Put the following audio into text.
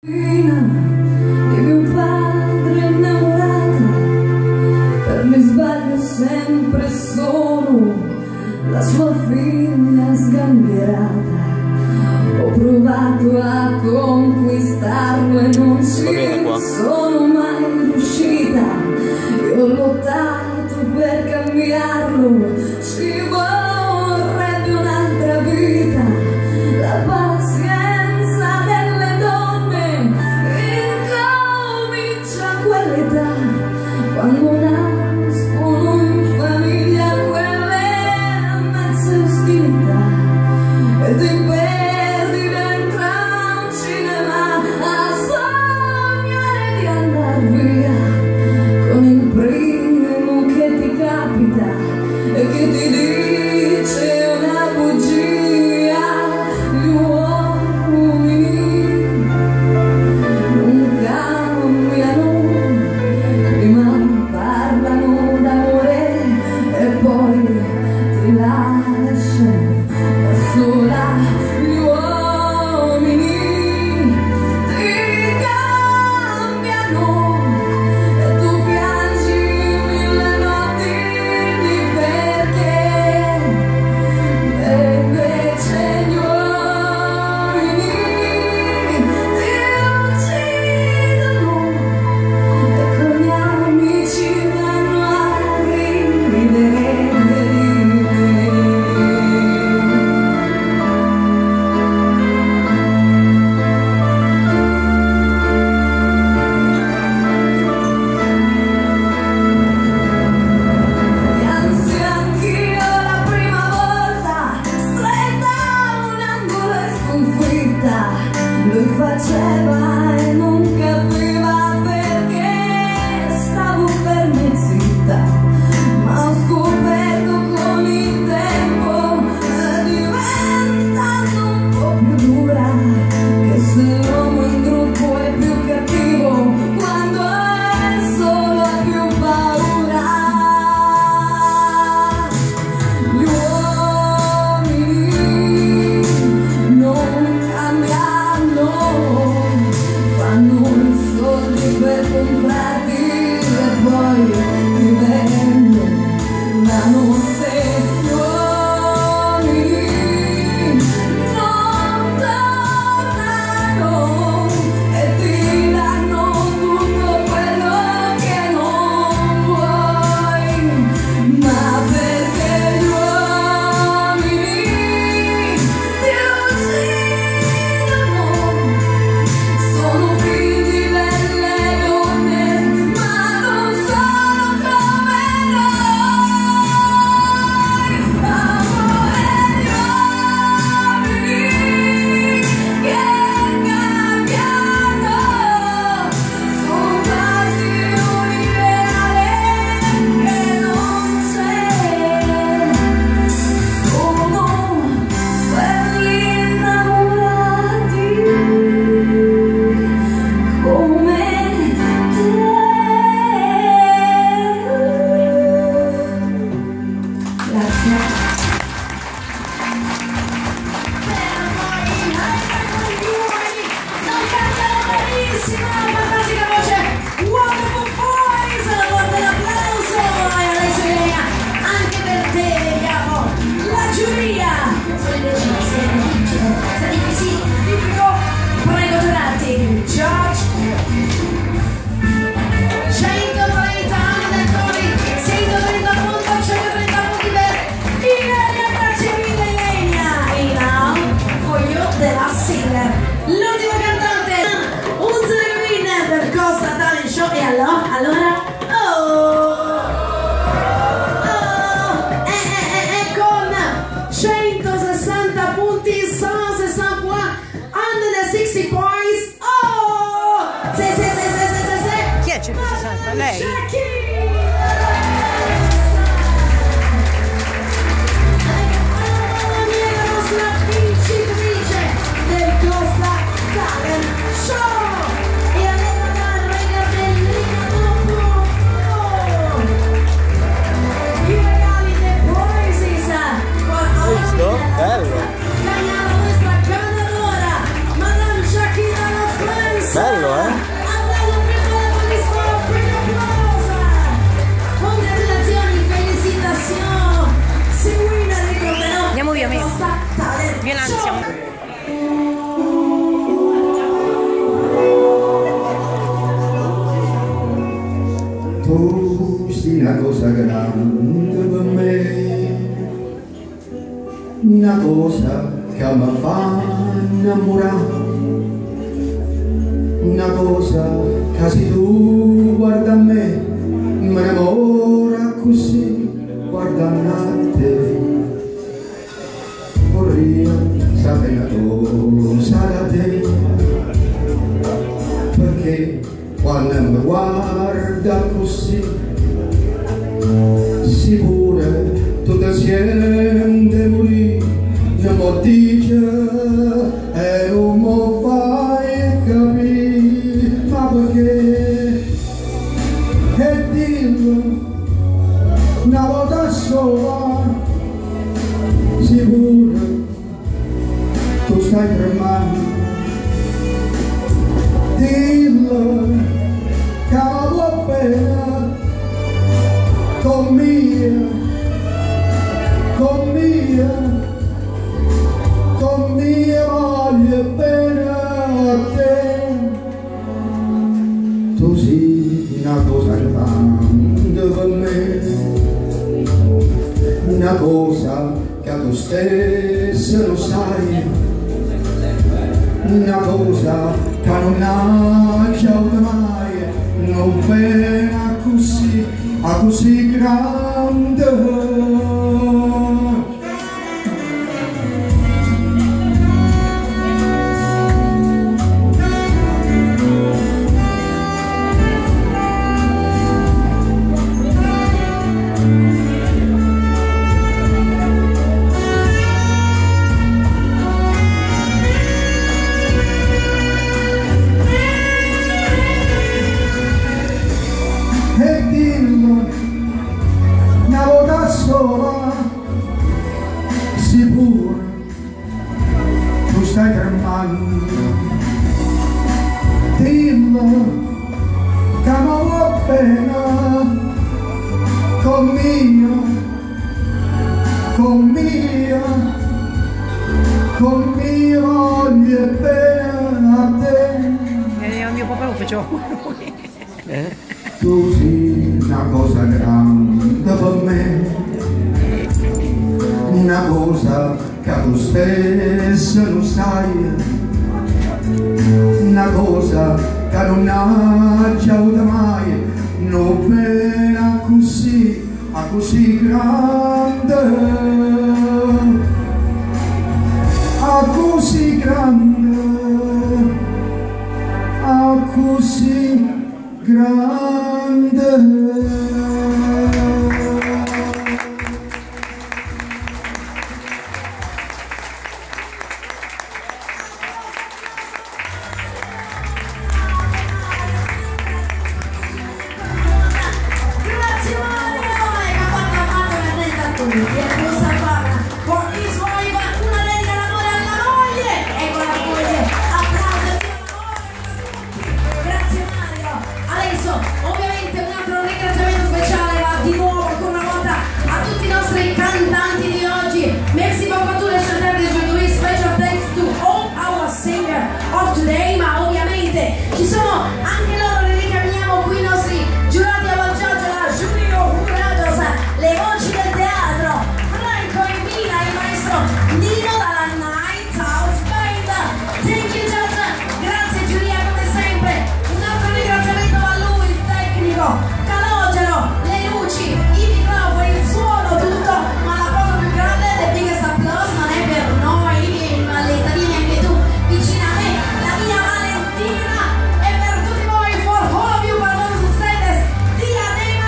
Di mio padre innamorata, per me sbaglio sempre sono la sua figlia sgangherata. Ho provato a conquistarlo e non ci sono mai riuscita. Io ho lottato per cambiarlo, ci vorrebbe un'altra vita. La pazienza delle donne incomincia a quell'età, quando nascono in famiglia quelle mezze ostilità, e ti perdi dentro un cinema a sognare di andar via con il primo che ti capita e che ti dice una bugia. Gli uomini non cambiano, prima parlano d'amore e poi ti lasciano da sola. Gli uomini ti cambiano e tu piangi mille notti perché, e invece gli uomini ti uccidono e con gli amici vanno a ridere. Piansi anch'io la prima volta, stretta a un angolo e sconfitta. Lui faceva e non capiva perché stavo ferma e zitta, ma ho scoperto con il tempo, diventando un po' più dura, che se l'uomo in gruppo è più cattivo quando è solo ha più paura. Gli uomini non cambiano, fanno i soldi per comprarti e poi ti vendono la notte. Gli uomini non tornano e ti danno tutto quello che non vuoi, ma perché gli uomini ti uccidono. Sono figli delle donne, ma non sono come noi. Amore gli uomini che cambiano, sono quasi un ideale che non c'è. Sono quelli innamorati come te. Grazie. Non cantano benissimo, fantastica voce Wonderful Boys, la porta l'applauso e adesso Elena, anche per te vediamo la giuria. Sono indecise, senti che sì, tipico, prego giurati, George. 130 anni del Tony, 130 punti, 130 punti per Ilaria, grazie mille Ilenia. E now, for you, the last singer, l'ultimo cantante, un win per Costa Talent Show. E allora, con 160 punti, 160 points, 160 points. Chi è 160? Lei? La nostra vincitrice del Costa Talent Show e allora la regardellina dopo i regali dei Prizes. Visto? Bello. Gagna la nostra ganadora Madame Shakira Los Friends. Bello, Applauso prima alla bellissima Primorosa. Congratulazioni, felicitazioni. Seguina ricorderò. Andiamo via, vieni l'ansia. Tu sei una cosa grande per me, una cosa che mi fa innamorare, una cosa che se tu guarda a me, mi innamora così, guardando a te. Vorrei sapere una cosa da te, perché quando mi guarda così, sicuro tutto siente morire, non mi dice e non mi fai capire, ma perché? E dillo una volta sola, sicuro tu stai tremando, dillo che va bene con mia, voglio bene a te. Tu sei una cosa grande per me, una cosa che tu stesso lo sai, una cosa che non nasce mai, non bene così grande. E dillo una volta sola, sicuro tu stai tremando, dillo che non va bene con mia, voglio bene a te. Il mio papà lo faceva lui. Tu sei una cosa grande per me, una cosa che tu stesso non sai, una cosa che non nasce mai, non bene così grande, così grande, così grande.